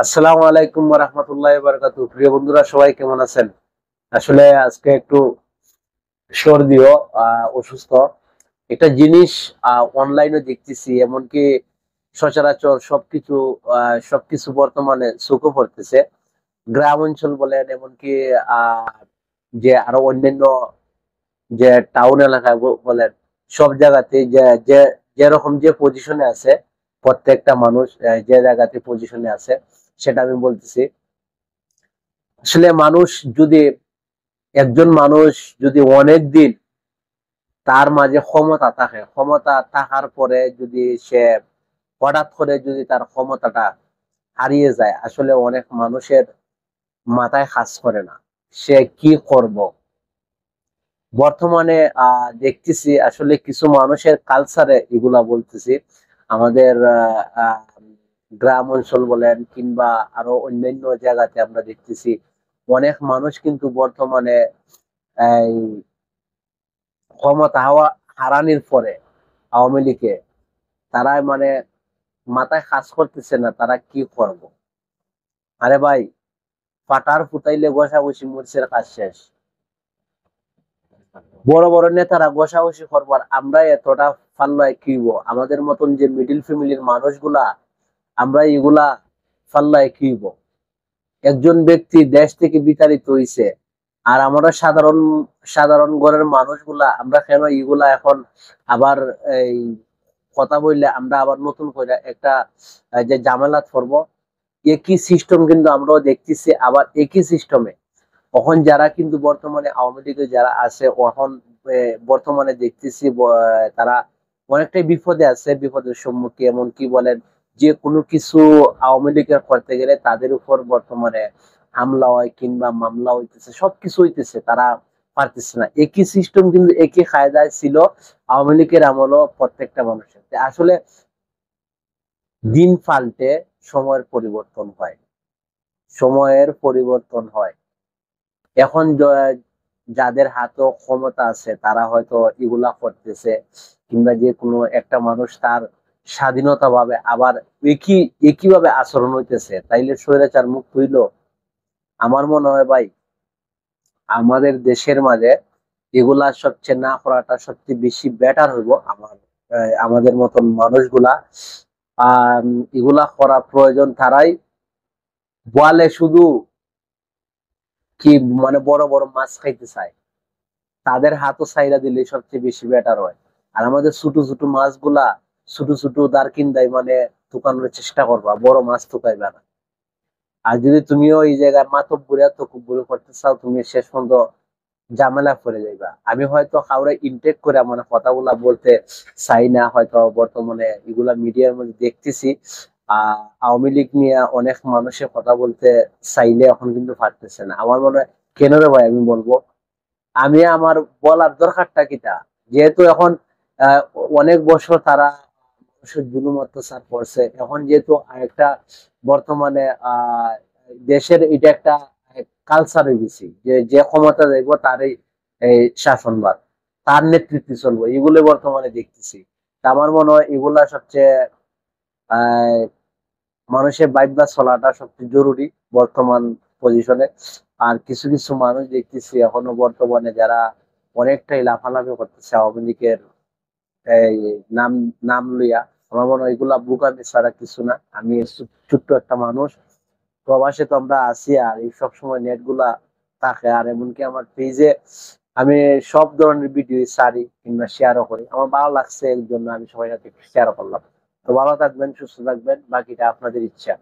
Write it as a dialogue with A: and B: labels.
A: আসসালামু আলাইকুম ওয়া রাহমাতুল্লাহি ওয়া বারাকাতুহু। প্রিয় বন্ধুরা, সবাই কেমন আছেন? আসলে আজকে একটু সর্দিও অসুস্থ। একটা জিনিস অনলাইনে দেখতেছি, এমনকি সচরাচর সবকিছু বর্তমানে চোখে পড়তেছে। গ্রাম অঞ্চল বলেন, এমনকি যে আরো অন্যান্য যে টাউন এলাকায় বলেন, সব জায়গাতে যে যে যেরকম যে পজিশনে আছে, প্রত্যেকটা মানুষ যে জায়গাতে পজিশনে আছে সেটা আমি বলতেছি। আসলে যদি একজন মানুষ যদি অনেক দিন তার মাঝে ক্ষমতা থাকে, ক্ষমতা থাকার পরে যদি সে হঠাৎ করে যদি তার ক্ষমতাটা হারিয়ে যায়, আসলে অনেক মানুষের মাথায় কাজ করে না সে কি করব। বর্তমানে দেখতেছি আসলে কিছু মানুষের কালচারে এগুলা বলতেছি। আমাদের গ্রাম অঞ্চল বলেন কিংবা আরো অন্যান্য জায়গাতে আমরা দেখতেছি অনেক মানুষ কিন্তু বর্তমানে এই ক্ষমতা হারানির পরে আওয়ামী লীগে তারা মাথায় কাজ করতেছে না তারা কি করব। আরে ভাই, পাটার ফুটাইলে ঘষাঘষি মরিচের কাজ শেষ। বড় বড় নেতারা ঘষাঘষি করবার, আমরা এতটা ফাল্লায় কিব? আমাদের মতন যে মিডিল ফ্যামিলির মানুষগুলা, আমরা এগুলা ফাল্লায় কিব? একজন ব্যক্তি দেশ থেকে বিতাড়িত হইছে, আর আমরা সাধারণ সাধারণ ঘরের মানুষগুলা আমরা কেন এগুলা এখন আবার এই কথা বললে আমরা আবার নতুন করে একটা যে ঝামেলা করবো। একই সিস্টেম কিন্তু আমরাও দেখতেছি, আবার একই সিস্টেমে এখন যারা কিন্তু বর্তমানে আওয়ামী লীগে যারা আছে এখন বর্তমানে দেখতেছি তারা অনেকটাই বিপদে আছে, বিপদের সম্মুখীন। এমন কি বলেন, যে কোনো কিছু আওয়ামী লীগের করতে গেলে তাদের উপর বর্তমানে হামলা হয় কিংবা মামলা হইতেছে, সবকিছু হইতেছে, তারা পারতেছে না। একই সিস্টেম কিন্তু একই কায়দায় ছিল আওয়ামী লীগের আমলও প্রত্যেকটা মানুষের। আসলে দিন পাল্টে সময়ের পরিবর্তন হয়, সময়ের পরিবর্তন হয়। এখন যাদের হাতে ক্ষমতা আছে তারা হয়তো এগুলা করতেছে, কিংবা যে কোনো একটা মানুষ তার স্বাধীনতা ভাবে আবার একইভাবে আচরণ হইতেছে, তাইলে স্বৈরাচার মুক্ত হইল? আমার মনে হয় ভাই, আমাদের দেশের মাঝে এগুলা সবচেয়ে না করাটা সবচেয়ে বেশি বেটার হইব। আমাদের মতন মানুষগুলা আহ এগুলা করা প্রয়োজন। তারাই বলে শুধু কি বড় বড় মাছ খাইতে চায়, তাদের হাতও চাইরা দিলে সবচেয়ে বেশি বেটার হয়। আর আমাদের ছোট ছোট মাছগুলা ছোট ছোট দারকিন্দাই টুকানোর চেষ্টা করবা, বড় মাছ টুকাইবা না। আর যদি তুমিও এই জায়গায় মাতব্বরি তকব্বরি করতে চাও, তুমি শেষ পর্যন্ত ঝামেলা করে যাইবা। আমি হয়তো কাউরে ইনটেক করে কথাগুলা বলতে চাই না, হয়তো বর্তমানে এগুলা মিডিয়ার মধ্যে দেখতেছি আওয়ামী লীগ নিয়ে অনেক মানুষের কথা বলতে চাইলে এখন কিন্তু পারতেছে না। আমার মনে হয় কেন রে ভাই, আমি বলবো আমি আমার বলার দরকারটা কিটা, যেহেতু এখন আহ, অনেক বছর তারা মানুষের জুলুম অত্যাচার করছে, এখন যেহেতু একটা বর্তমানে দেশের এটা একটা কালচার হয়ে গেছে যে যে ক্ষমতা দেখবো তারই এই শাসনভার, তার নেতৃত্বে চলবো, এগুলো বর্তমানে দেখতেছি। তা আমার মনে হয় এগুলা সবচেয়ে আহ মানুষের বাইকবা চলাটা সবচেয়ে জরুরি বর্তমান পজিশনে। আর কিছু কিছু মানুষ দেখতেছি এখনো বর্তমানে যারা অনেকটাই লাফালাফি করতেছে আওয়ামী লীগের এই নাম নাম লইয়া। আমার মনে হয় এগুলা বোকামি ছাড়া কিছু না। আমি ছোট্ট একটা মানুষ, প্রবাসে তো আমরা আছি, আর এই সবসময় নেট গুলা থাকে, আর এমনকি আমার পেজে আমি সব ধরনের ভিডিও ছাড়ি কিংবা শেয়ারও করি। আমার ভালো লাগছে, এর জন্য আমি সবাই সাথে শেয়ার করলাম। তো ভালো থাকবেন, সুস্থ থাকবেন, বাকিটা আপনাদের ইচ্ছা।